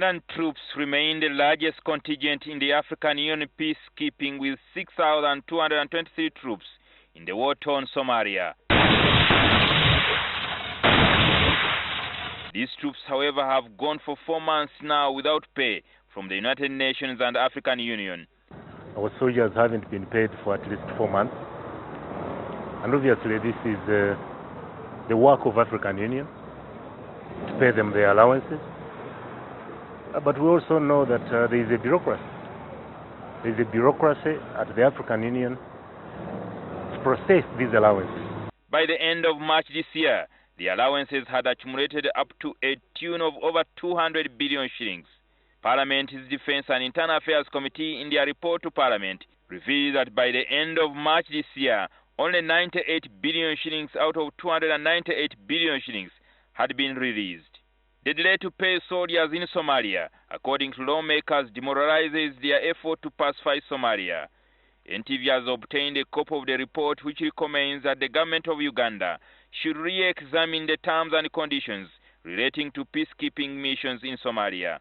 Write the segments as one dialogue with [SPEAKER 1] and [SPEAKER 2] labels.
[SPEAKER 1] Ugandan troops remain the largest contingent in the African Union peacekeeping with 6,223 troops in the war-torn Somalia. These troops, however, have gone for 4 months now without pay from the United Nations and African Union.
[SPEAKER 2] Our soldiers haven't been paid for at least 4 months. And obviously this is the work of African Union to pay them their allowances. But we also know that there is a bureaucracy. There is a bureaucracy at the African Union to process these allowances.
[SPEAKER 1] By the end of March this year, the allowances had accumulated up to a tune of over 200 billion shillings. Parliament's Defense and Internal Affairs Committee, in their report to Parliament, revealed that by the end of March this year, only 98 billion shillings out of 298 billion shillings had been released. The delay to pay soldiers in Somalia, according to lawmakers, demoralizes their effort to pacify Somalia. NTV has obtained a copy of the report which recommends that the government of Uganda should re-examine the terms and conditions relating to peacekeeping missions in Somalia.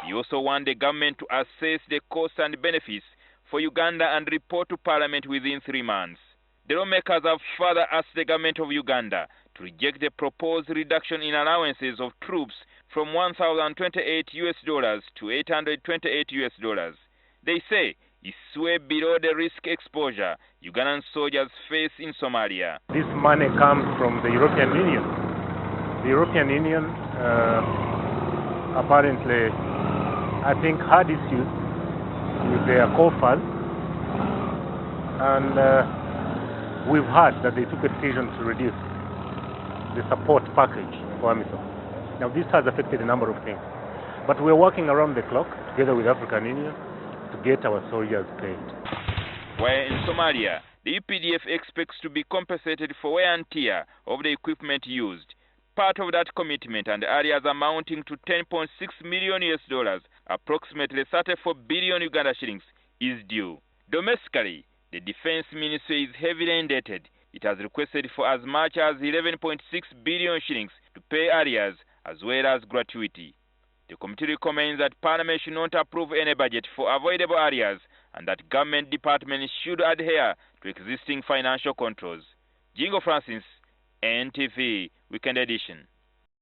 [SPEAKER 1] We also want the government to assess the costs and benefits for Uganda and report to Parliament within 3 months. The lawmakers have further asked the government of Uganda to reject the proposed reduction in allowances of troops from $1,028 to $828. They say it's way below the risk exposure Ugandan soldiers face in Somalia.
[SPEAKER 2] This money comes from the European Union. The European Union apparently, I think, had issues with their coffers, and we've heard that they took a decision to reduce the support package for AMISOM. Now this has affected a number of things, but we're working around the clock together with African Union to get our soldiers paid.
[SPEAKER 1] While in Somalia, the UPDF expects to be compensated for wear and tear of the equipment used. Part of that commitment and areas amounting to $10.6 million, approximately 34 billion Uganda shillings, is due. Domestically, the Defense Ministry is heavily indebted. It has requested for as much as 11.6 billion shillings to pay arrears as well as gratuity. The committee recommends that Parliament should not approve any budget for avoidable arrears and that government departments should adhere to existing financial controls. Jingo Francis, NTV Weekend Edition.